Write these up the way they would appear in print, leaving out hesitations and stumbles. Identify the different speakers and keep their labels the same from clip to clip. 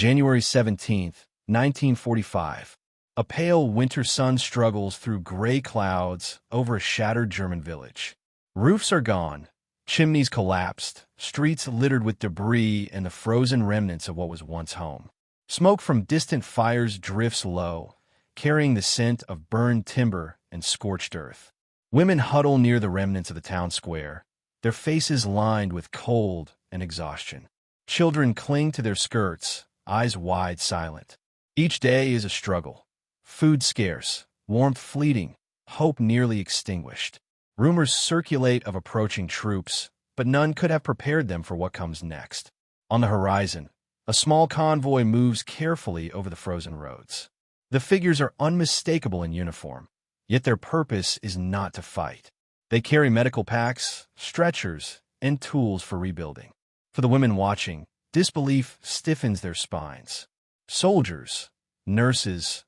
Speaker 1: January 17th, 1945. A pale winter sun struggles through gray clouds over a shattered German village. Roofs are gone, chimneys collapsed, streets littered with debris and the frozen remnants of what was once home. Smoke from distant fires drifts low, carrying the scent of burned timber and scorched earth. Women huddle near the remnants of the town square, their faces lined with cold and exhaustion. Children cling to their skirts, eyes wide silent. Each day is a struggle. Food scarce, warmth fleeting, hope nearly extinguished. Rumors circulate of approaching troops, but none could have prepared them for what comes next. On the horizon, a small convoy moves carefully over the frozen roads. The figures are unmistakable in uniform, yet their purpose is not to fight. They carry medical packs, stretchers, and tools for rebuilding. For the women watching, disbelief stiffens their spines. Soldiers, nurses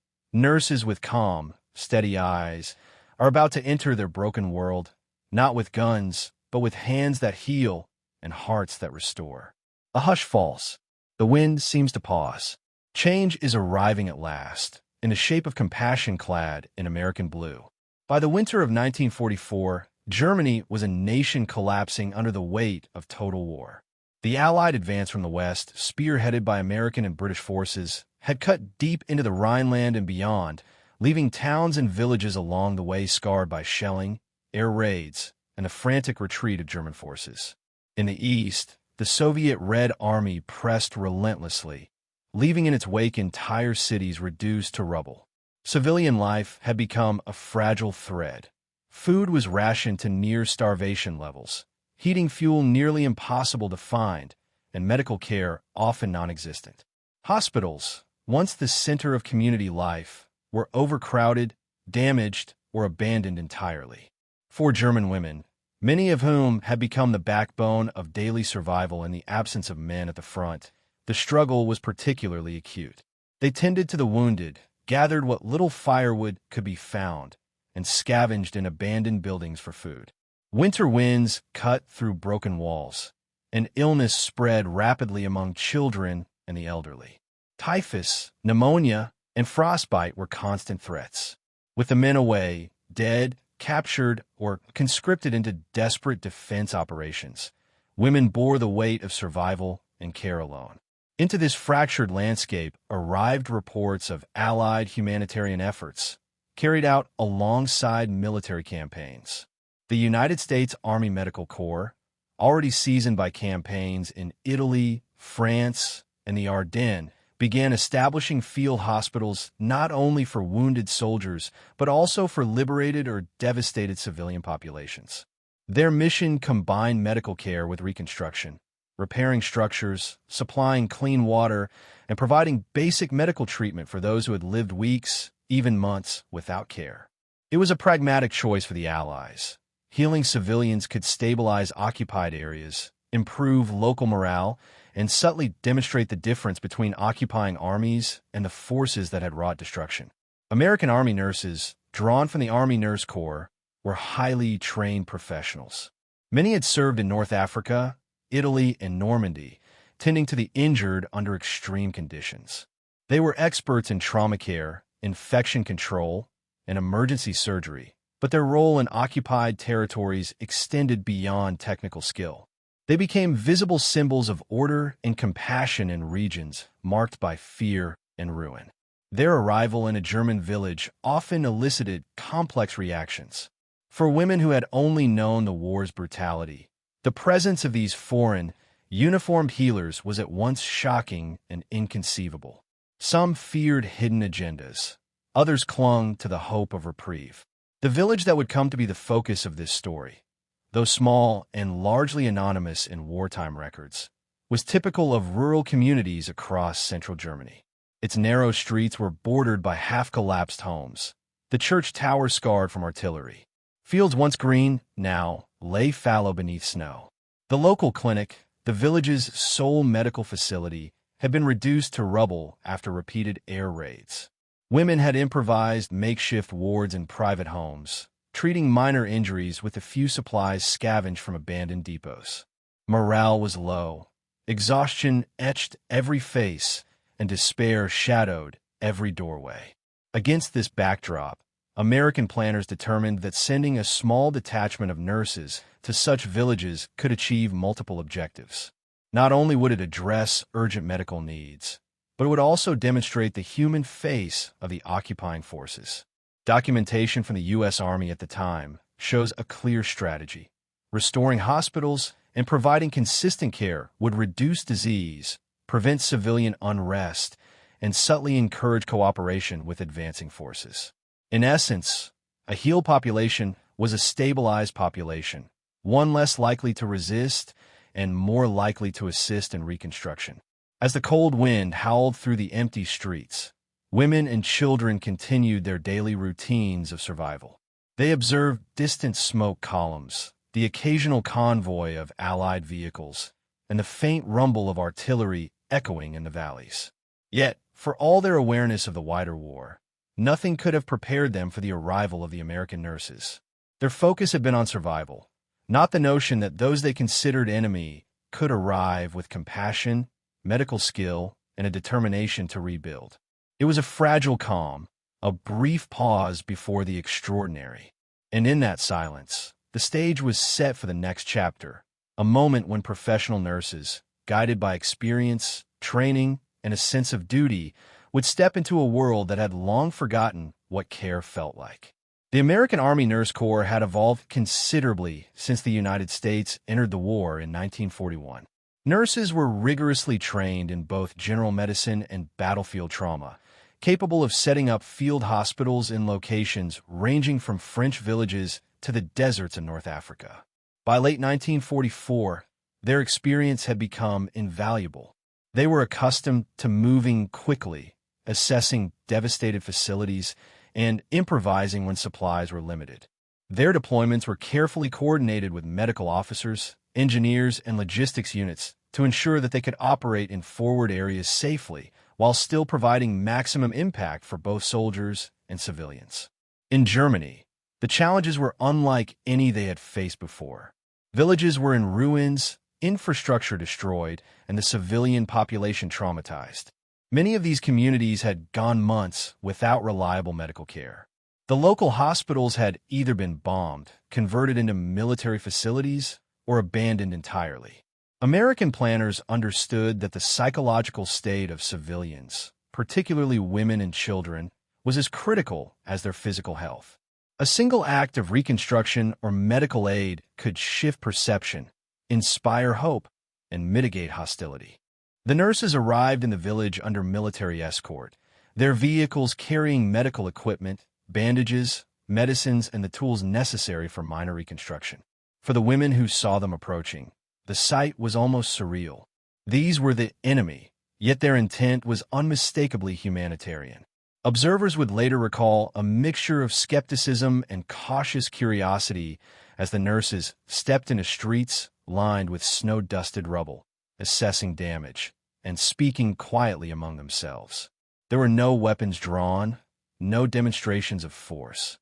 Speaker 1: with calm, steady eyes, are about to enter their broken world, not with guns, but with hands that heal and hearts that restore. A hush falls. The wind seems to pause. Change is arriving at last, in the shape of compassion clad in American blue. By the winter of 1944, Germany was a nation collapsing under the weight of total war. The Allied advance from the west, spearheaded by American and British forces, had cut deep into the Rhineland and beyond, leaving towns and villages along the way scarred by shelling, air raids, and the frantic retreat of German forces. In the east, the Soviet Red Army pressed relentlessly, leaving in its wake entire cities reduced to rubble. Civilian life had become a fragile thread. Food was rationed to near starvation levels, heating fuel nearly impossible to find, and medical care often non-existent. Hospitals, once the center of community life, were overcrowded, damaged, or abandoned entirely. For German women, many of whom had become the backbone of daily survival in the absence of men at the front, the struggle was particularly acute. They tended to the wounded, gathered what little firewood could be found, and scavenged in abandoned buildings for food. Winter winds cut through broken walls, and illness spread rapidly among children and the elderly. Typhus, pneumonia, and frostbite were constant threats. With the men away, dead, captured, or conscripted into desperate defense operations, women bore the weight of survival and care alone. Into this fractured landscape arrived reports of Allied humanitarian efforts, carried out alongside military campaigns. The United States Army Medical Corps, already seasoned by campaigns in Italy, France, and the Ardennes, began establishing field hospitals not only for wounded soldiers, but also for liberated or devastated civilian populations. Their mission combined medical care with reconstruction, repairing structures, supplying clean water, and providing basic medical treatment for those who had lived weeks, even months, without care. It was a pragmatic choice for the Allies. Healing civilians could stabilize occupied areas, improve local morale, and subtly demonstrate the difference between occupying armies and the forces that had wrought destruction. American Army nurses, drawn from the Army Nurse Corps, were highly trained professionals. Many had served in North Africa, Italy, and Normandy, tending to the injured under extreme conditions. They were experts in trauma care, infection control, and emergency surgery, but their role in occupied territories extended beyond technical skill. They became visible symbols of order and compassion in regions marked by fear and ruin. Their arrival in a German village often elicited complex reactions. For women who had only known the war's brutality, the presence of these foreign, uniformed healers was at once shocking and inconceivable. Some feared hidden agendas. Others clung to the hope of reprieve. The village that would come to be the focus of this story, though small and largely anonymous in wartime records, was typical of rural communities across central Germany. Its narrow streets were bordered by half-collapsed homes, the church tower scarred from artillery. Fields once green, now lay fallow beneath snow. The local clinic, the village's sole medical facility, had been reduced to rubble after repeated air raids. Women had improvised makeshift wards in private homes, treating minor injuries with the few supplies scavenged from abandoned depots. Morale was low. Exhaustion etched every face, and despair shadowed every doorway. Against this backdrop, American planners determined that sending a small detachment of nurses to such villages could achieve multiple objectives. Not only would it address urgent medical needs, but it would also demonstrate the human face of the occupying forces. Documentation from the U.S. Army at the time shows a clear strategy. Restoring hospitals and providing consistent care would reduce disease, prevent civilian unrest, and subtly encourage cooperation with advancing forces. In essence, a healed population was a stabilized population, one less likely to resist and more likely to assist in reconstruction. As the cold wind howled through the empty streets, women and children continued their daily routines of survival. They observed distant smoke columns, the occasional convoy of Allied vehicles, and the faint rumble of artillery echoing in the valleys. Yet, for all their awareness of the wider war, nothing could have prepared them for the arrival of the American nurses. Their focus had been on survival, not the notion that those they considered enemy could arrive with compassion, medical skill, and a determination to rebuild. It was a fragile calm, a brief pause before the extraordinary. And in that silence, the stage was set for the next chapter, a moment when professional nurses, guided by experience, training, and a sense of duty, would step into a world that had long forgotten what care felt like. The American Army Nurse Corps had evolved considerably since the United States entered the war in 1941. Nurses were rigorously trained in both general medicine and battlefield trauma, capable of setting up field hospitals in locations ranging from French villages to the deserts in North Africa. By late 1944, their experience had become invaluable. They were accustomed to moving quickly, assessing devastated facilities, and improvising when supplies were limited. Their deployments were carefully coordinated with medical officers, engineers, and logistics units to ensure that they could operate in forward areas safely while still providing maximum impact for both soldiers and civilians. In Germany, the challenges were unlike any they had faced before. Villages were in ruins, infrastructure destroyed, and the civilian population traumatized. Many of these communities had gone months without reliable medical care. The local hospitals had either been bombed, converted into military facilities, or abandoned entirely. American planners understood that the psychological state of civilians, particularly women and children, was as critical as their physical health. A single act of reconstruction or medical aid could shift perception, inspire hope, and mitigate hostility. The nurses arrived in the village under military escort, their vehicles carrying medical equipment, bandages, medicines, and the tools necessary for minor reconstruction. For the women who saw them approaching, the sight was almost surreal. These were the enemy, yet their intent was unmistakably humanitarian. Observers would later recall a mixture of skepticism and cautious curiosity as the nurses stepped into streets lined with snow-dusted rubble, assessing damage, and speaking quietly among themselves. There were no weapons drawn, no demonstrations of force,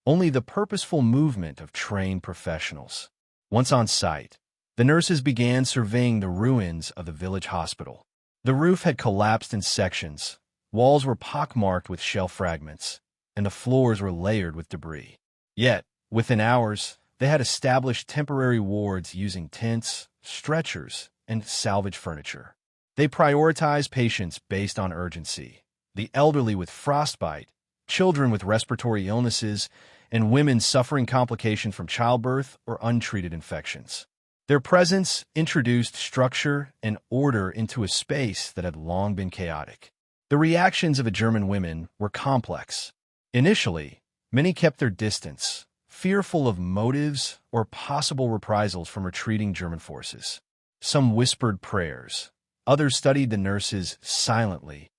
Speaker 1: only the purposeful movement of trained professionals. Once on site, the nurses began surveying the ruins of the village hospital. The roof had collapsed in sections, walls were pockmarked with shell fragments, and the floors were layered with debris. Yet, within hours, they had established temporary wards using tents, stretchers, and salvage furniture. They prioritized patients based on urgency, the elderly with frostbite, children with respiratory illnesses, and women suffering complications from childbirth or untreated infections. Their presence introduced structure and order into a space that had long been chaotic. The reactions of the German women were complex. Initially, many kept their distance, fearful of motives or possible reprisals from retreating German forces. Some whispered prayers. Others studied the nurses silently,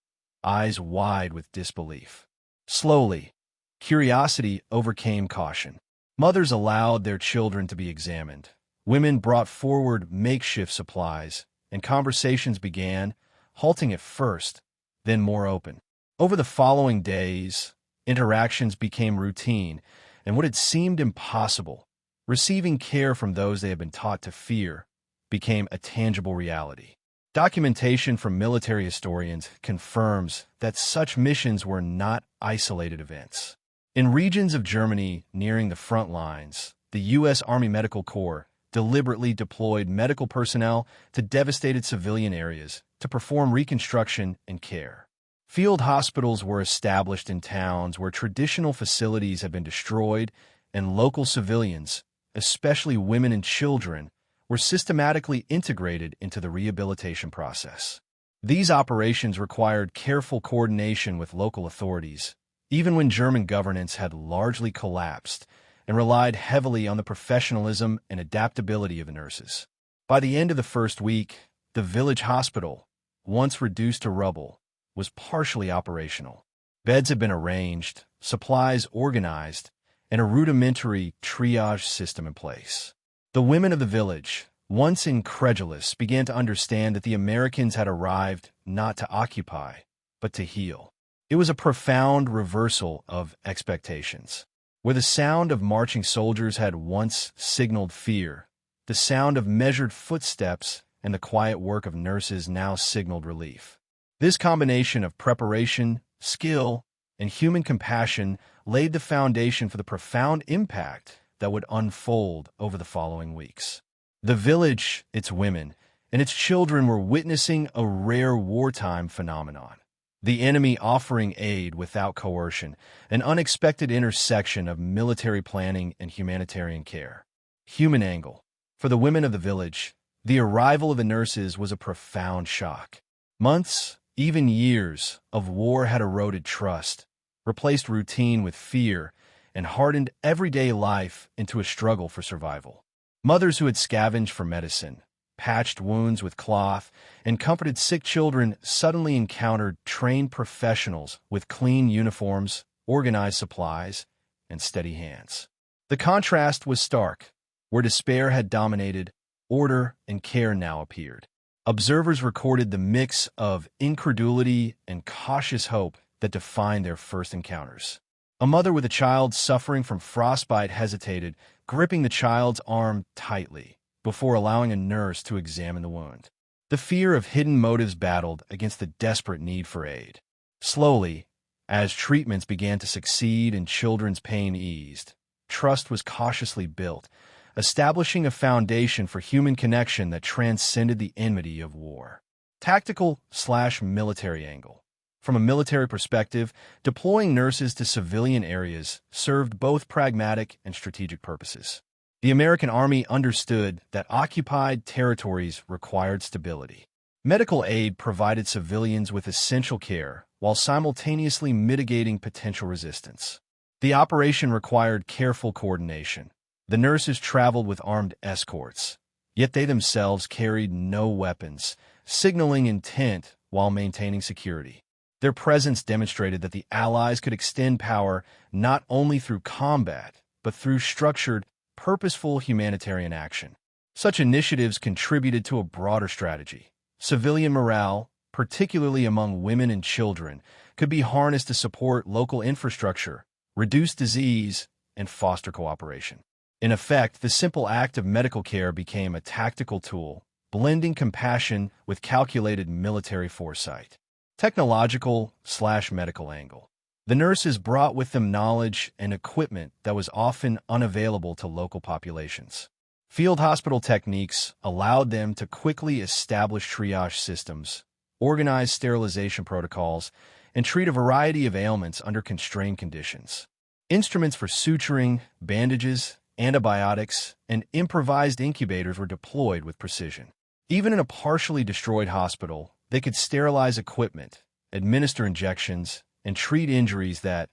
Speaker 1: eyes wide with disbelief. Slowly, curiosity overcame caution. Mothers allowed their children to be examined. Women brought forward makeshift supplies, and conversations began, halting at first, then more open. Over the following days, interactions became routine, and what had seemed impossible, receiving care from those they had been taught to fear, became a tangible reality. Documentation from military historians confirms that such missions were not isolated events. In regions of Germany nearing the front lines, the U.S. Army Medical Corps deliberately deployed medical personnel to devastated civilian areas to perform reconstruction and care. Field hospitals were established in towns where traditional facilities had been destroyed, and local civilians, especially women and children, were systematically integrated into the rehabilitation process. These operations required careful coordination with local authorities, even when German governance had largely collapsed and relied heavily on the professionalism and adaptability of the nurses. By the end of the first week, the village hospital, once reduced to rubble, was partially operational. Beds had been arranged, supplies organized, and a rudimentary triage system in place. The women of the village, once incredulous, began to understand that the Americans had arrived not to occupy, but to heal. It was a profound reversal of expectations. Where the sound of marching soldiers had once signaled fear, the sound of measured footsteps and the quiet work of nurses now signaled relief. This combination of preparation, skill, and human compassion laid the foundation for the profound impact that would unfold over the following weeks. The village, its women, and its children were witnessing a rare wartime phenomenon. The enemy offering aid without coercion, an unexpected intersection of military planning and humanitarian care. Human angle. For the women of the village, the arrival of the nurses was a profound shock. Months, even years, of war had eroded trust, replaced routine with fear, and hardened everyday life into a struggle for survival. Mothers who had scavenged for medicine, patched wounds with cloth, and comforted sick children suddenly encountered trained professionals with clean uniforms, organized supplies, and steady hands. The contrast was stark. Where despair had dominated, order and care now appeared. Observers recorded the mix of incredulity and cautious hope that defined their first encounters. A mother with a child suffering from frostbite hesitated, gripping the child's arm tightly before allowing a nurse to examine the wound. The fear of hidden motives battled against the desperate need for aid. Slowly, as treatments began to succeed and children's pain eased, trust was cautiously built, establishing a foundation for human connection that transcended the enmity of war. Tactical/military angle. From a military perspective, deploying nurses to civilian areas served both pragmatic and strategic purposes. The American Army understood that occupied territories required stability. Medical aid provided civilians with essential care while simultaneously mitigating potential resistance. The operation required careful coordination. The nurses traveled with armed escorts, yet they themselves carried no weapons, signaling intent while maintaining security. Their presence demonstrated that the Allies could extend power not only through combat, but through structured, purposeful humanitarian action. Such initiatives contributed to a broader strategy. Civilian morale, particularly among women and children, could be harnessed to support local infrastructure, reduce disease, and foster cooperation. In effect, the simple act of medical care became a tactical tool, blending compassion with calculated military foresight. Technological/medical angle. The nurses brought with them knowledge and equipment that was often unavailable to local populations. Field hospital techniques allowed them to quickly establish triage systems, organize sterilization protocols, and treat a variety of ailments under constrained conditions. Instruments for suturing, bandages, antibiotics, and improvised incubators were deployed with precision. Even in a partially destroyed hospital, they could sterilize equipment, administer injections, and treat injuries that,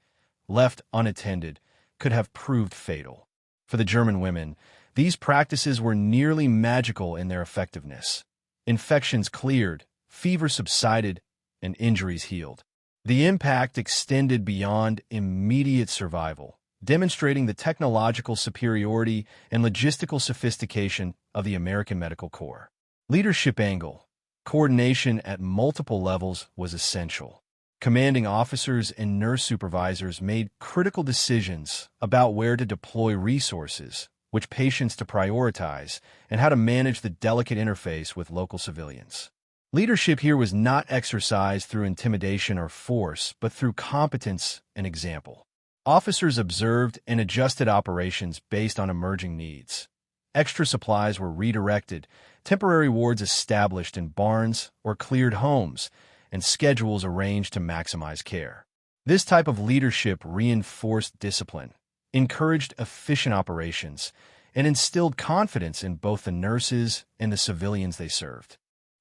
Speaker 1: left unattended, could have proved fatal. For the German women, these practices were nearly magical in their effectiveness. Infections cleared, fever subsided, and injuries healed. The impact extended beyond immediate survival, demonstrating the technological superiority and logistical sophistication of the American Medical Corps. Leadership angle. Coordination at multiple levels was essential. Commanding officers and nurse supervisors made critical decisions about where to deploy resources, which patients to prioritize, and how to manage the delicate interface with local civilians. Leadership here was not exercised through intimidation or force, but through competence and example. Officers observed and adjusted operations based on emerging needs. Extra supplies were redirected, temporary wards established in barns or cleared homes, and schedules arranged to maximize care. This type of leadership reinforced discipline, encouraged efficient operations, and instilled confidence in both the nurses and the civilians they served.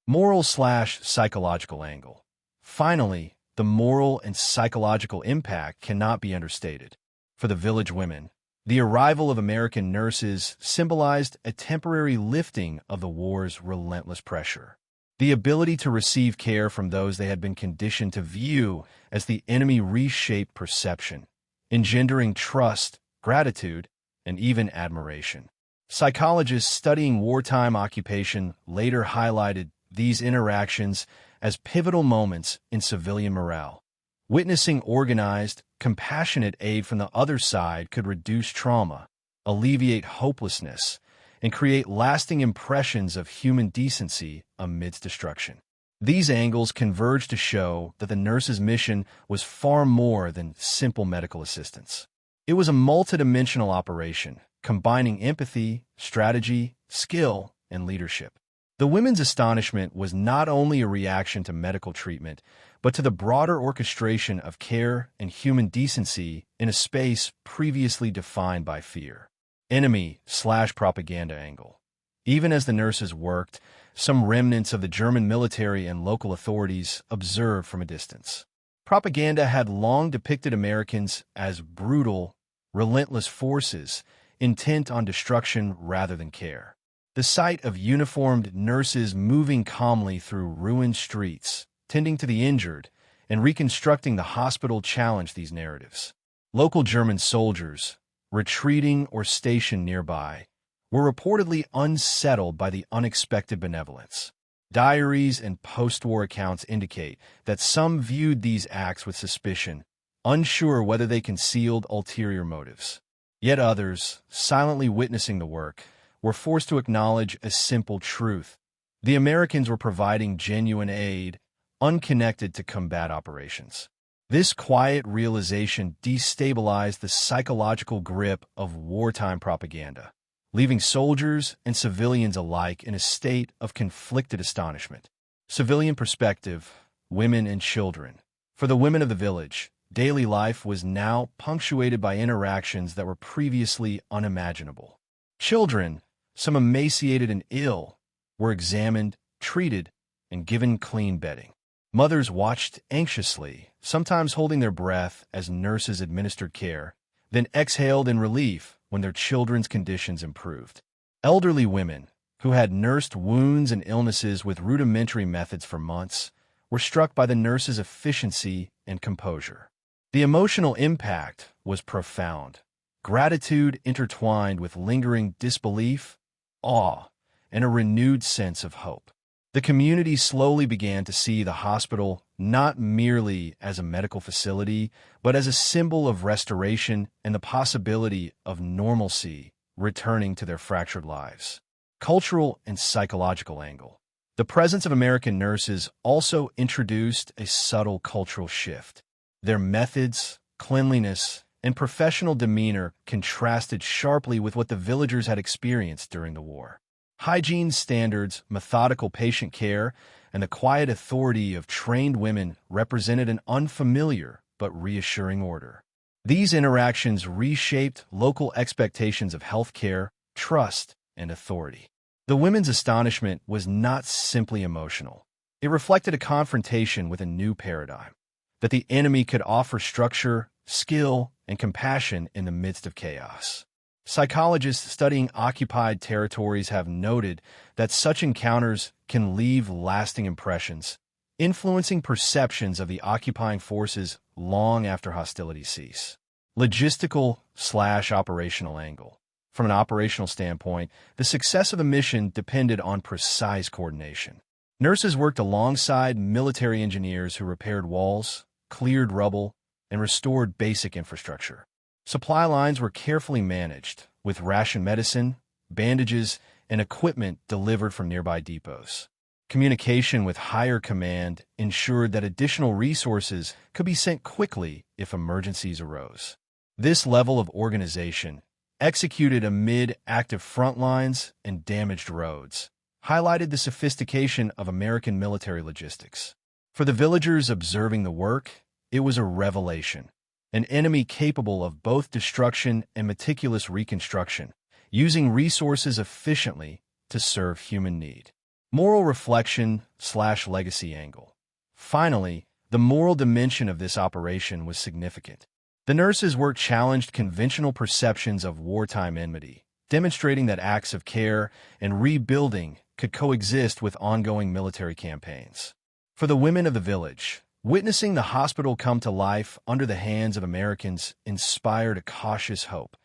Speaker 1: Moral/psychological angle. Finally, the moral and psychological impact cannot be understated. For the village women, the arrival of American nurses symbolized a temporary lifting of the war's relentless pressure. The ability to receive care from those they had been conditioned to view as the enemy reshaped perception, engendering trust, gratitude, and even admiration. Psychologists studying wartime occupation later highlighted these interactions as pivotal moments in civilian morale. Witnessing organized, compassionate aid from the other side could reduce trauma, alleviate hopelessness, and create lasting impressions of human decency amidst destruction. These angles converge to show that the nurse's mission was far more than simple medical assistance. It was a multidimensional operation, combining empathy, strategy, skill, and leadership. The women's astonishment was not only a reaction to medical treatment, but to the broader orchestration of care and human decency in a space previously defined by fear. Enemy/propaganda angle. Even as the nurses worked, some remnants of the German military and local authorities observed from a distance. Propaganda had long depicted Americans as brutal, relentless forces, intent on destruction rather than care. The sight of uniformed nurses moving calmly through ruined streets, tending to the injured, and reconstructing the hospital challenged these narratives. Local German soldiers, retreating or stationed nearby, were reportedly unsettled by the unexpected benevolence. Diaries and post-war accounts indicate that some viewed these acts with suspicion, unsure whether they concealed ulterior motives. Yet others, silently witnessing the work, were forced to acknowledge a simple truth. The Americans were providing genuine aid, unconnected to combat operations. This quiet realization destabilized the psychological grip of wartime propaganda, leaving soldiers and civilians alike in a state of conflicted astonishment. Civilian perspective, women and children. For the women of the village, daily life was now punctuated by interactions that were previously unimaginable. Children, some emaciated and ill, were examined, treated, and given clean bedding. Mothers watched anxiously, sometimes holding their breath as nurses administered care, then exhaled in relief when their children's conditions improved. Elderly women, who had nursed wounds and illnesses with rudimentary methods for months, were struck by the nurses' efficiency and composure. The emotional impact was profound. Gratitude intertwined with lingering disbelief, awe, and a renewed sense of hope. The community slowly began to see the hospital not merely as a medical facility, but as a symbol of restoration and the possibility of normalcy returning to their fractured lives. Cultural and psychological angle. The presence of American nurses also introduced a subtle cultural shift. Their methods, cleanliness, and professional demeanor contrasted sharply with what the villagers had experienced during the war. Hygiene standards, methodical patient care, and the quiet authority of trained women represented an unfamiliar but reassuring order. These interactions reshaped local expectations of healthcare, trust, and authority. The women's astonishment was not simply emotional. It reflected a confrontation with a new paradigm, that the enemy could offer structure, skill, and compassion in the midst of chaos. Psychologists studying occupied territories have noted that such encounters can leave lasting impressions, influencing perceptions of the occupying forces long after hostilities cease. Logistical/operational angle. From an operational standpoint, the success of the mission depended on precise coordination. Nurses worked alongside military engineers who repaired walls, cleared rubble, and restored basic infrastructure. Supply lines were carefully managed, with ration medicine, bandages, and equipment delivered from nearby depots. Communication with higher command ensured that additional resources could be sent quickly if emergencies arose. This level of organization, executed amid active front lines and damaged roads, highlighted the sophistication of American military logistics. For the villagers observing the work, it was a revelation. An enemy capable of both destruction and meticulous reconstruction, using resources efficiently to serve human need. Moral reflection/legacy angle. Finally, the moral dimension of this operation was significant. The nurses' work challenged conventional perceptions of wartime enmity, demonstrating that acts of care and rebuilding could coexist with ongoing military campaigns. For the women of the village, witnessing the hospital come to life under the hands of Americans inspired a cautious hope,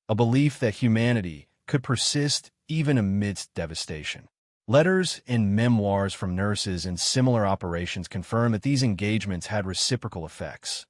Speaker 1: a belief that humanity could persist even amidst devastation. Letters and memoirs from nurses in similar operations confirm that these engagements had reciprocal effects.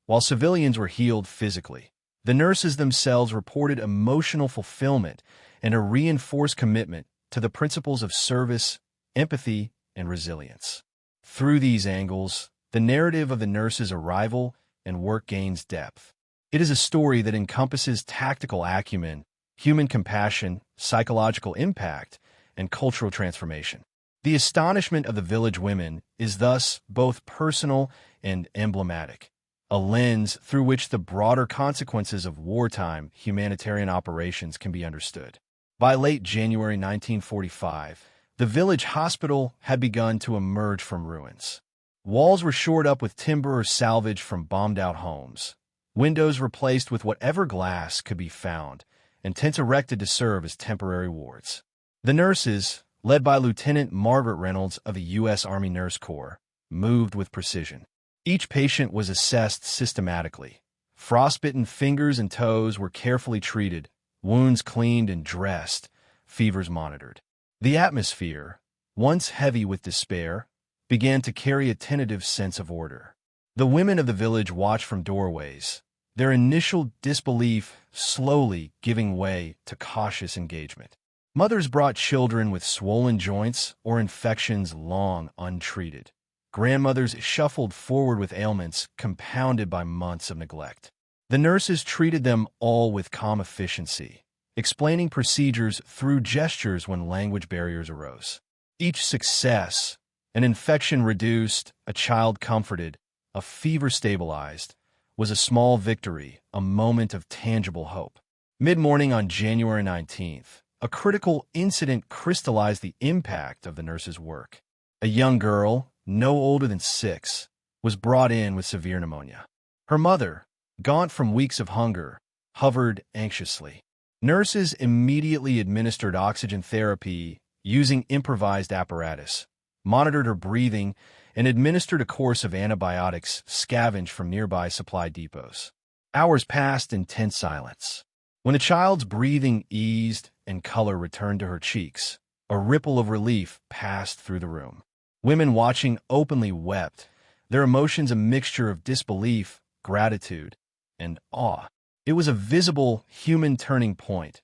Speaker 1: While civilians were healed physically, the nurses themselves reported emotional fulfillment and a reinforced commitment to the principles of service, empathy, and resilience. Through these angles, the narrative of the nurses' arrival and work gains depth. It is a story that encompasses tactical acumen, human compassion, psychological impact, and cultural transformation. The astonishment of the village women is thus both personal and emblematic, a lens through which the broader consequences of wartime humanitarian operations can be understood. By late January 1945, the village hospital had begun to emerge from ruins. Walls were shored up with timber or salvage from bombed-out homes, windows replaced with whatever glass could be found, and tents erected to serve as temporary wards. The nurses, led by Lieutenant Margaret Reynolds of the U.S. Army Nurse Corps, moved with precision. Each patient was assessed systematically. Frostbitten fingers and toes were carefully treated, wounds cleaned and dressed, fevers monitored. The atmosphere, once heavy with despair, began to carry a tentative sense of order. The women of the village watched from doorways, their initial disbelief slowly giving way to cautious engagement. Mothers brought children with swollen joints or infections long untreated. Grandmothers shuffled forward with ailments compounded by months of neglect. The nurses treated them all with calm efficiency, explaining procedures through gestures when language barriers arose. Each success, an infection reduced, a child comforted, a fever stabilized, was a small victory, a moment of tangible hope. Mid-morning on January 19th, a critical incident crystallized the impact of the nurses' work. A young girl, no older than 6, was brought in with severe pneumonia. Her mother, gaunt from weeks of hunger, hovered anxiously. Nurses immediately administered oxygen therapy using improvised apparatus, monitored her breathing, and administered a course of antibiotics scavenged from nearby supply depots. Hours passed in tense silence. When the child's breathing eased and color returned to her cheeks, a ripple of relief passed through the room. Women watching openly wept, their emotions a mixture of disbelief, gratitude, and awe. It was a visible human turning point.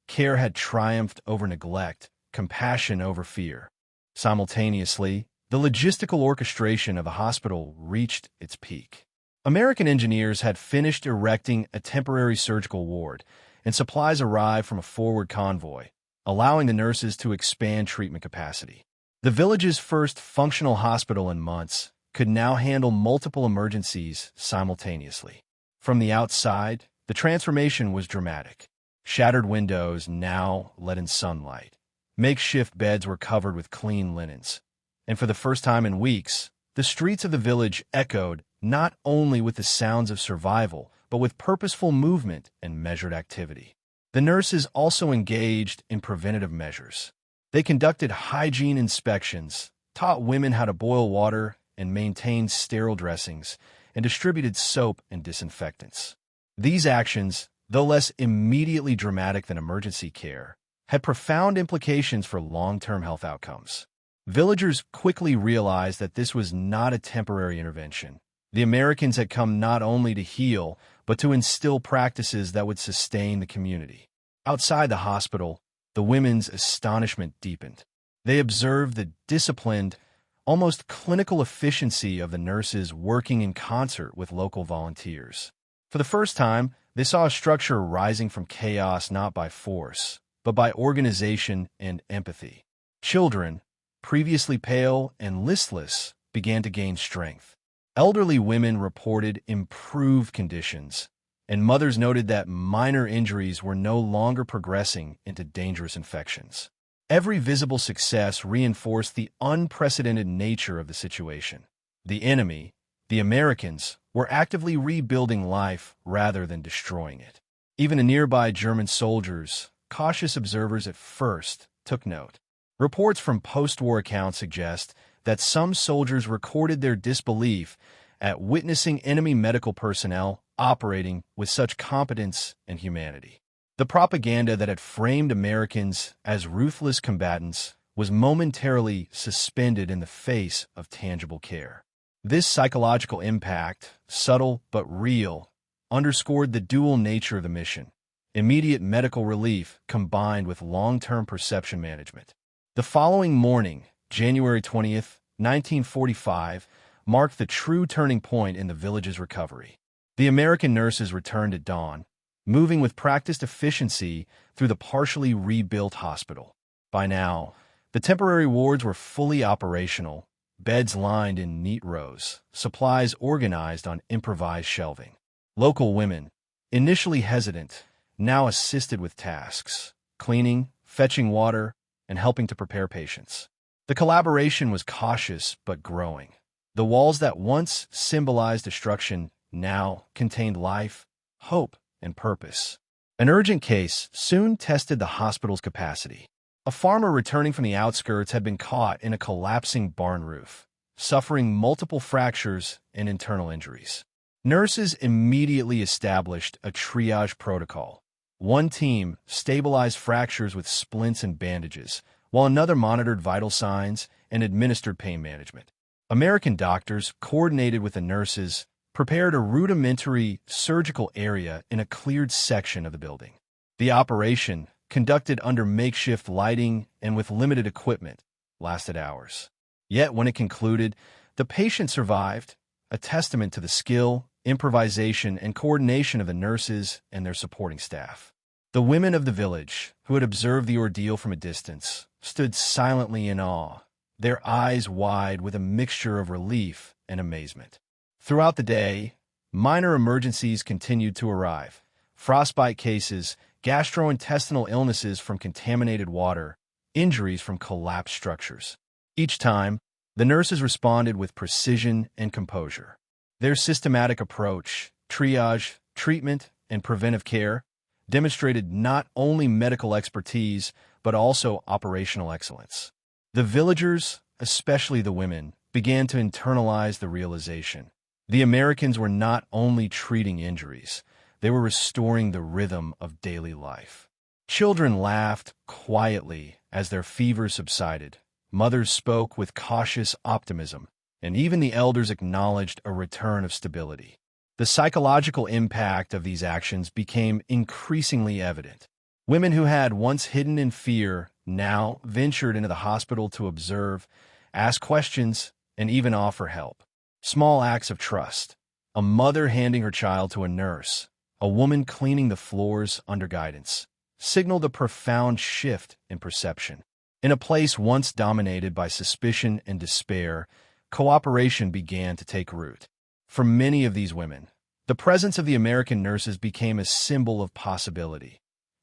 Speaker 1: Care had triumphed over neglect, compassion over fear. Simultaneously, the logistical orchestration of the hospital reached its peak. American engineers had finished erecting a temporary surgical ward, and supplies arrived from a forward convoy, allowing the nurses to expand treatment capacity. The village's first functional hospital in months could now handle multiple emergencies simultaneously. From the outside, the transformation was dramatic. Shattered windows now let in sunlight. Makeshift beds were covered with clean linens. And for the first time in weeks, the streets of the village echoed not only with the sounds of survival, but with purposeful movement and measured activity. The nurses also engaged in preventative measures. They conducted hygiene inspections, taught women how to boil water and maintain sterile dressings, and distributed soap and disinfectants. These actions, though less immediately dramatic than emergency care, had profound implications for long-term health outcomes. Villagers quickly realized that this was not a temporary intervention. The Americans had come not only to heal, but to instill practices that would sustain the community. Outside the hospital, the women's astonishment deepened. They observed the disciplined, almost clinical efficiency of the nurses working in concert with local volunteers. For the first time, they saw a structure rising from chaos not by force, but by organization and empathy. Children, previously pale and listless, began to gain strength. Elderly women reported improved conditions, and mothers noted that minor injuries were no longer progressing into dangerous infections. Every visible success reinforced the unprecedented nature of the situation. The enemy, the Americans, were actively rebuilding life rather than destroying it. Even the nearby German soldiers, cautious observers at first, took note. Reports from post-war accounts suggest that some soldiers recorded their disbelief at witnessing enemy medical personnel operating with such competence and humanity. The propaganda that had framed Americans as ruthless combatants was momentarily suspended in the face of tangible care. This psychological impact, subtle but real, underscored the dual nature of the mission: immediate medical relief combined with long-term perception management. The following morning, January 20th, 1945, marked the true turning point in the village's recovery. The American nurses returned at dawn, moving with practiced efficiency through the partially rebuilt hospital. By now, the temporary wards were fully operational, beds lined in neat rows, supplies organized on improvised shelving. Local women, initially hesitant, now assisted with tasks: cleaning, fetching water, and helping to prepare patients. The collaboration was cautious but growing. The walls that once symbolized destruction now contained life, hope, and purpose. An urgent case soon tested the hospital's capacity. A farmer returning from the outskirts had been caught in a collapsing barn roof, suffering multiple fractures and internal injuries. Nurses immediately established a triage protocol. One team stabilized fractures with splints and bandages, while another monitored vital signs and administered pain management. American doctors, coordinated with the nurses, prepared a rudimentary surgical area in a cleared section of the building. The operation, conducted under makeshift lighting and with limited equipment, lasted hours. Yet when it concluded, the patient survived, a testament to the skill, improvisation, and coordination of the nurses and their supporting staff. The women of the village, who had observed the ordeal from a distance, stood silently in awe, their eyes wide with a mixture of relief and amazement. Throughout the day, minor emergencies continued to arrive: frostbite cases, gastrointestinal illnesses from contaminated water, injuries from collapsed structures. Each time, the nurses responded with precision and composure. Their systematic approach, triage, treatment, and preventive care, demonstrated not only medical expertise but also operational excellence. The villagers, especially the women, began to internalize the realization: the Americans were not only treating injuries, they were restoring the rhythm of daily life. Children laughed quietly as their fever subsided. Mothers spoke with cautious optimism, and even the elders acknowledged a return of stability. The psychological impact of these actions became increasingly evident. Women who had once hidden in fear now ventured into the hospital to observe, ask questions, and even offer help. Small acts of trust: a mother handing her child to a nurse, a woman cleaning the floors under guidance, signaled a profound shift in perception. In a place once dominated by suspicion and despair, cooperation began to take root. For many of these women, the presence of the American nurses became a symbol of possibility,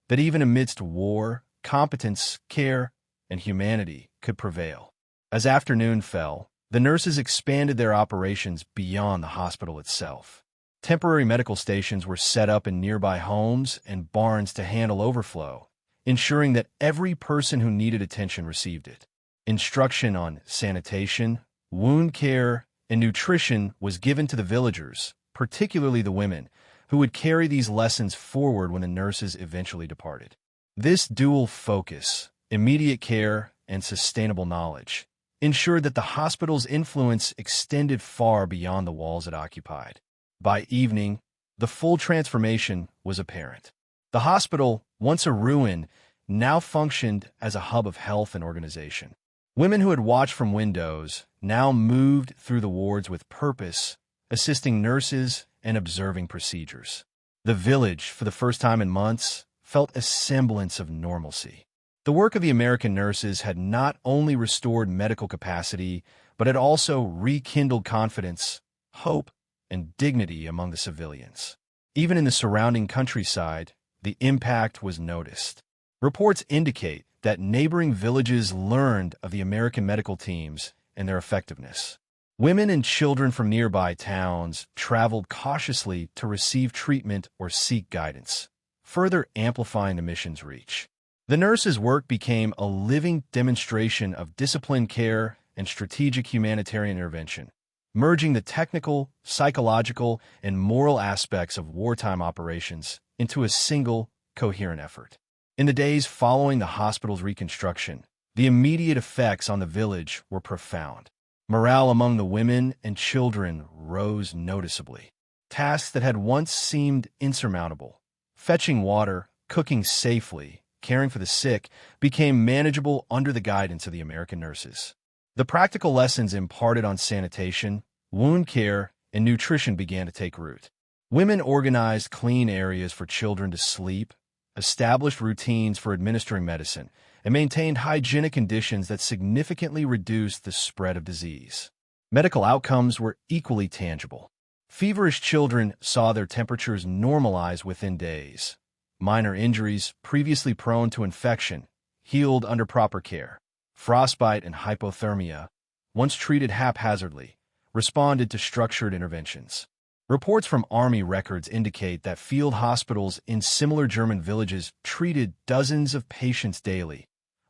Speaker 1: that even amidst war, competence, care, and humanity could prevail. As afternoon fell, the nurses expanded their operations beyond the hospital itself. Temporary medical stations were set up in nearby homes and barns to handle overflow, ensuring that every person who needed attention received it. Instruction on sanitation, wound care, and nutrition was given to the villagers, particularly the women, who would carry these lessons forward when the nurses eventually departed. This dual focus, immediate care and sustainable knowledge, ensured that the hospital's influence extended far beyond the walls it occupied. By evening, the full transformation was apparent. The hospital, once a ruin, now functioned as a hub of health and organization. Women who had watched from windows now moved through the wards with purpose, assisting nurses and observing procedures. The village, for the first time in months, felt a semblance of normalcy. The work of the American nurses had not only restored medical capacity, but had also rekindled confidence, hope, and dignity among the civilians. Even in the surrounding countryside, the impact was noticed. Reports indicate that neighboring villages learned of the American medical teams and their effectiveness. Women and children from nearby towns traveled cautiously to receive treatment or seek guidance, further amplifying the mission's reach. The nurses' work became a living demonstration of disciplined care and strategic humanitarian intervention, merging the technical, psychological, and moral aspects of wartime operations into a single, coherent effort. In the days following the hospital's reconstruction, the immediate effects on the village were profound. Morale among the women and children rose noticeably. Tasks that had once seemed insurmountable, fetching water, cooking safely, caring for the sick, became manageable under the guidance of the American nurses. The practical lessons imparted on sanitation, wound care, and nutrition began to take root. Women organized clean areas for children to sleep, established routines for administering medicine, and maintained hygienic conditions that significantly reduced the spread of disease. Medical outcomes were equally tangible. Feverish children saw their temperatures normalize within days. Minor injuries, previously prone to infection, healed under proper care. Frostbite and hypothermia, once treated haphazardly, responded to structured interventions. Reports from Army records indicate that field hospitals in similar German villages treated dozens of patients daily,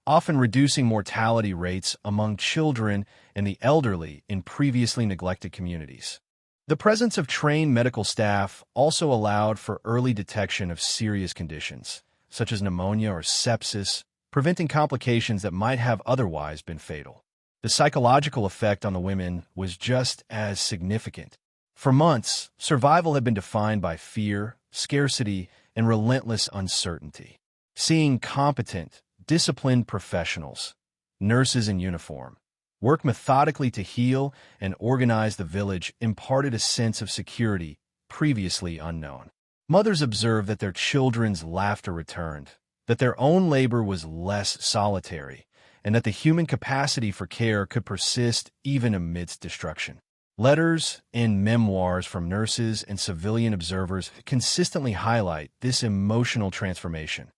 Speaker 1: often reducing mortality rates among children and the elderly in previously neglected communities. The presence of trained medical staff also allowed for early detection of serious conditions, such as pneumonia or sepsis, preventing complications that might have otherwise been fatal. The psychological effect on the women was just as significant. For months, survival had been defined by fear, scarcity, and relentless uncertainty. Seeing competent, disciplined professionals, nurses in uniform, work methodically to heal and organize the village imparted a sense of security previously unknown. Mothers observed that their children's laughter returned, that their own labor was less solitary, and that the human capacity for care could persist even amidst destruction. Letters and memoirs from nurses and civilian observers consistently highlight this emotional transformation,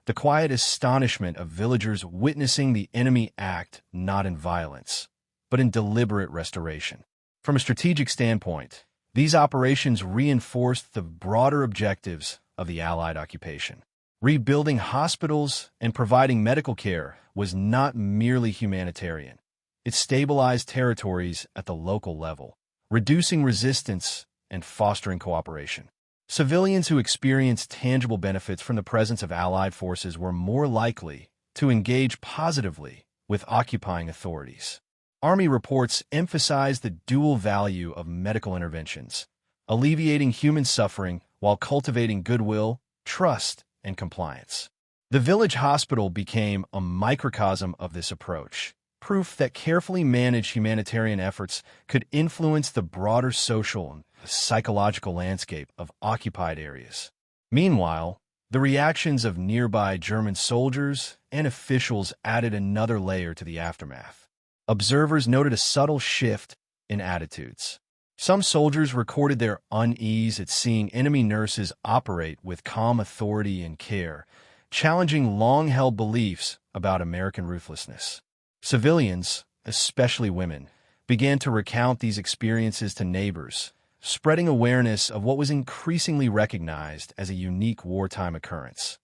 Speaker 1: the quiet astonishment of villagers witnessing the enemy act not in violence, but in deliberate restoration. From a strategic standpoint, these operations reinforced the broader objectives of the Allied occupation. Rebuilding hospitals and providing medical care was not merely humanitarian. It stabilized territories at the local level, reducing resistance and fostering cooperation. Civilians who experienced tangible benefits from the presence of Allied forces were more likely to engage positively with occupying authorities. Army reports emphasize the dual value of medical interventions, alleviating human suffering while cultivating goodwill, trust, and compliance. The village hospital became a microcosm of this approach, proof that carefully managed humanitarian efforts could influence the broader social and psychological landscape of occupied areas. Meanwhile, the reactions of nearby German soldiers and officials added another layer to the aftermath. Observers noted a subtle shift in attitudes. Some soldiers recorded their unease at seeing enemy nurses operate with calm authority and care, challenging long-held beliefs about American ruthlessness. Civilians, especially women, began to recount these experiences to neighbors, spreading awareness of what was increasingly recognized as a unique wartime occurrence: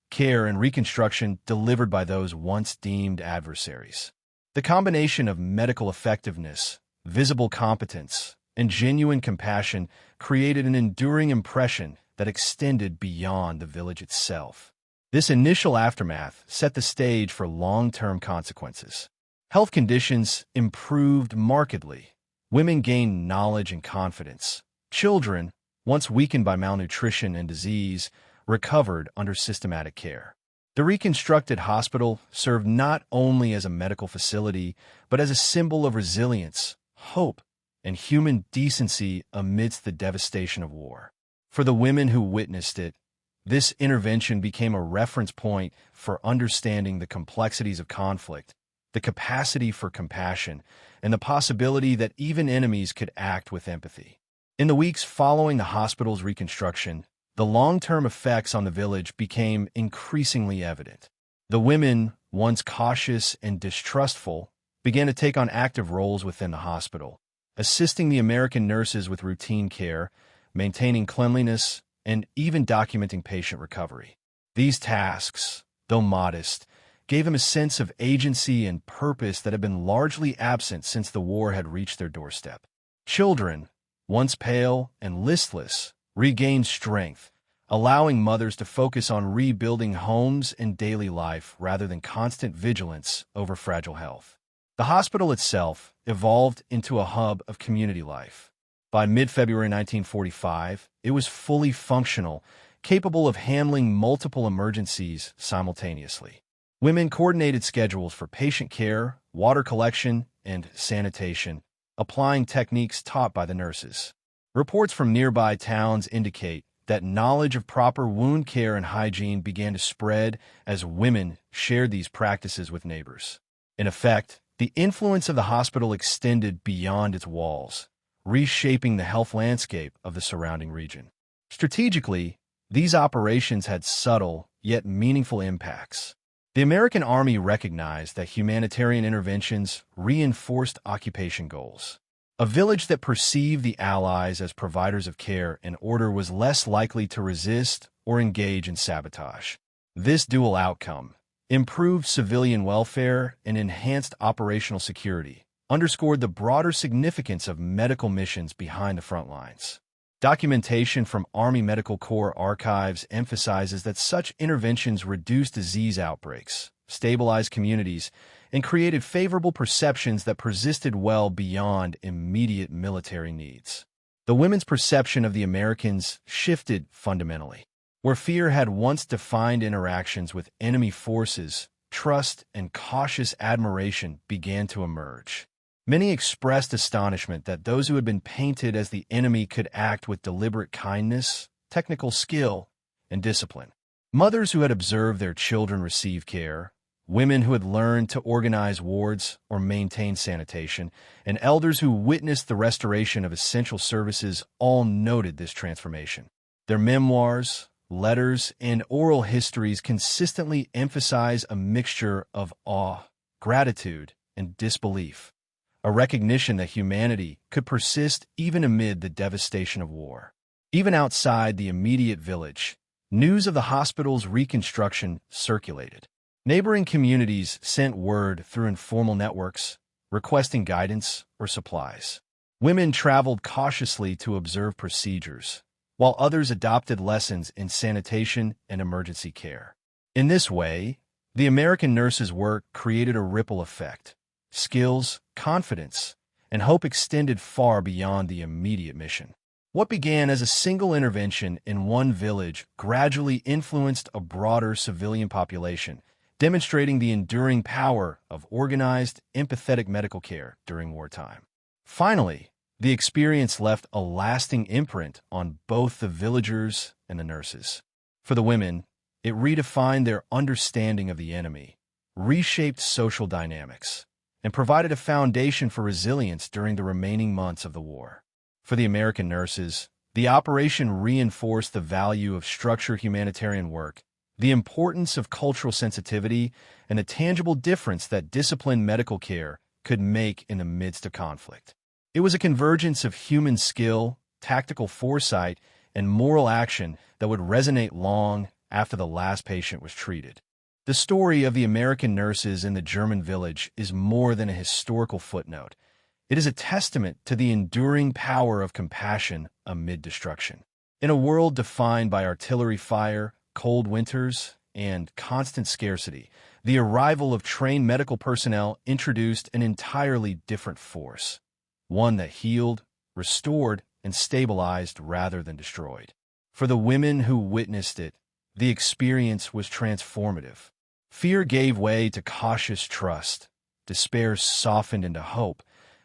Speaker 1: care and reconstruction delivered by those once deemed adversaries. The combination of medical effectiveness, visible competence, and genuine compassion created an enduring impression that extended beyond the village itself. This initial aftermath set the stage for long-term consequences. Health conditions improved markedly. Women gained knowledge and confidence. Children, once weakened by malnutrition and disease, recovered under systematic care. The reconstructed hospital served not only as a medical facility, but as a symbol of resilience, hope, and human decency amidst the devastation of war. For the women who witnessed it, this intervention became a reference point for understanding the complexities of conflict, the capacity for compassion, and the possibility that even enemies could act with empathy. In the weeks following the hospital's reconstruction, the long-term effects on the village became increasingly evident. The women, once cautious and distrustful, began to take on active roles within the hospital, assisting the American nurses with routine care, maintaining cleanliness, and even documenting patient recovery. These tasks, though modest, gave them a sense of agency and purpose that had been largely absent since the war had reached their doorstep. Children, once pale and listless, regained strength, allowing mothers to focus on rebuilding homes and daily life rather than constant vigilance over fragile health. The hospital itself evolved into a hub of community life. By mid-February 1945, it was fully functional, capable of handling multiple emergencies simultaneously. Women coordinated schedules for patient care, water collection, and sanitation, applying techniques taught by the nurses. Reports from nearby towns indicate that knowledge of proper wound care and hygiene began to spread as women shared these practices with neighbors. In effect, the influence of the hospital extended beyond its walls, reshaping the health landscape of the surrounding region. Strategically, these operations had subtle, yet meaningful impacts. The American Army recognized that humanitarian interventions reinforced occupation goals. A village that perceived the Allies as providers of care and order was less likely to resist or engage in sabotage. This dual outcome, improved civilian welfare and enhanced operational security, underscored the broader significance of medical missions behind the front lines. Documentation from Army Medical Corps archives emphasizes that such interventions reduced disease outbreaks, stabilized communities, and created favorable perceptions that persisted well beyond immediate military needs. The women's perception of the Americans shifted fundamentally. Where fear had once defined interactions with enemy forces, trust and cautious admiration began to emerge. Many expressed astonishment that those who had been painted as the enemy could act with deliberate kindness, technical skill, and discipline. Mothers who had observed their children receive care, women who had learned to organize wards or maintain sanitation, and elders who witnessed the restoration of essential services all noted this transformation. Their memoirs, letters, and oral histories consistently emphasize a mixture of awe, gratitude, and disbelief, a recognition that humanity could persist even amid the devastation of war. Even outside the immediate village, news of the hospital's reconstruction circulated. Neighboring communities sent word through informal networks, requesting guidance or supplies. Women traveled cautiously to observe procedures, while others adopted lessons in sanitation and emergency care. In this way, the American nurses' work created a ripple effect. Skills, confidence, and hope extended far beyond the immediate mission. What began as a single intervention in one village gradually influenced a broader civilian population, demonstrating the enduring power of organized, empathetic medical care during wartime. Finally, the experience left a lasting imprint on both the villagers and the nurses. For the women, it redefined their understanding of the enemy, reshaped social dynamics, and provided a foundation for resilience during the remaining months of the war. For the American nurses, the operation reinforced the value of structured humanitarian work, the importance of cultural sensitivity, and the tangible difference that disciplined medical care could make in the midst of conflict. It was a convergence of human skill, tactical foresight, and moral action that would resonate long after the last patient was treated. The story of the American nurses in the German village is more than a historical footnote. It is a testament to the enduring power of compassion amid destruction. In a world defined by artillery fire, cold winters, and constant scarcity, the arrival of trained medical personnel introduced an entirely different force, one that healed, restored, and stabilized rather than destroyed. For the women who witnessed it, the experience was transformative. Fear gave way to cautious trust, despair softened into hope,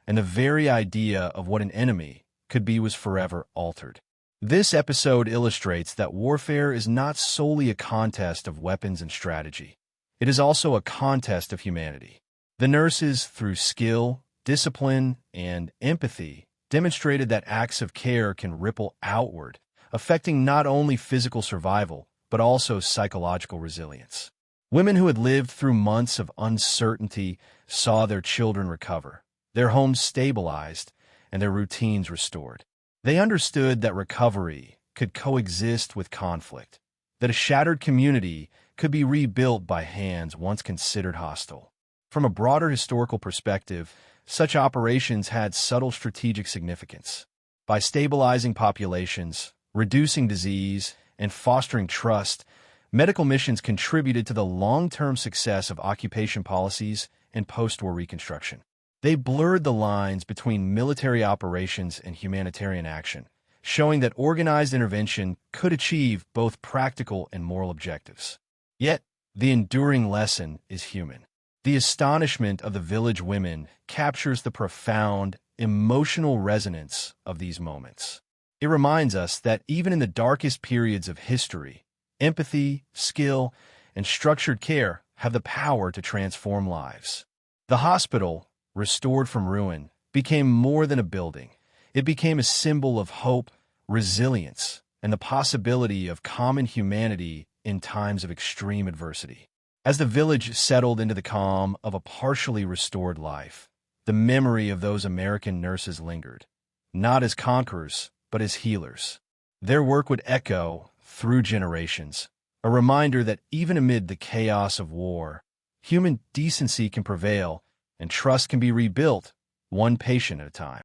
Speaker 1: and the very idea of what an enemy could be was forever altered. This episode illustrates that warfare is not solely a contest of weapons and strategy. It is also a contest of humanity. The nurses, through skill, discipline, and empathy, demonstrated that acts of care can ripple outward, affecting not only physical survival, but also psychological resilience. Women who had lived through months of uncertainty saw their children recover, their homes stabilized, and their routines restored. They understood that recovery could coexist with conflict, that a shattered community could be rebuilt by hands once considered hostile. From a broader historical perspective, such operations had subtle strategic significance. By stabilizing populations, reducing disease, and fostering trust, medical missions contributed to the long-term success of occupation policies and post-war reconstruction. They blurred the lines between military operations and humanitarian action, showing that organized intervention could achieve both practical and moral objectives. Yet, the enduring lesson is human. The astonishment of the village women captures the profound, emotional resonance of these moments. It reminds us that even in the darkest periods of history, empathy, skill, and structured care have the power to transform lives. The hospital, restored from ruin, became more than a building. It became a symbol of hope, resilience, and the possibility of common humanity in times of extreme adversity. As the village settled into the calm of a partially restored life, the memory of those American nurses lingered, not as conquerors, but as healers. Their work would echo through generations, a reminder that even amid the chaos of war, human decency can prevail and trust can be rebuilt, one patient at a time.